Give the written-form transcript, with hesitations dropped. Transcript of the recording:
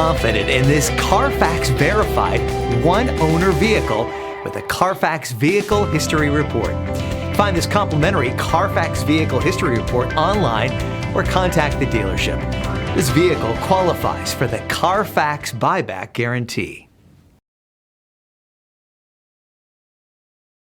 confident in this Carfax verified one-owner vehicle with a Carfax Vehicle History Report. Find this complimentary Carfax Vehicle History Report online or contact the dealership. This vehicle qualifies for the Carfax Buyback Guarantee.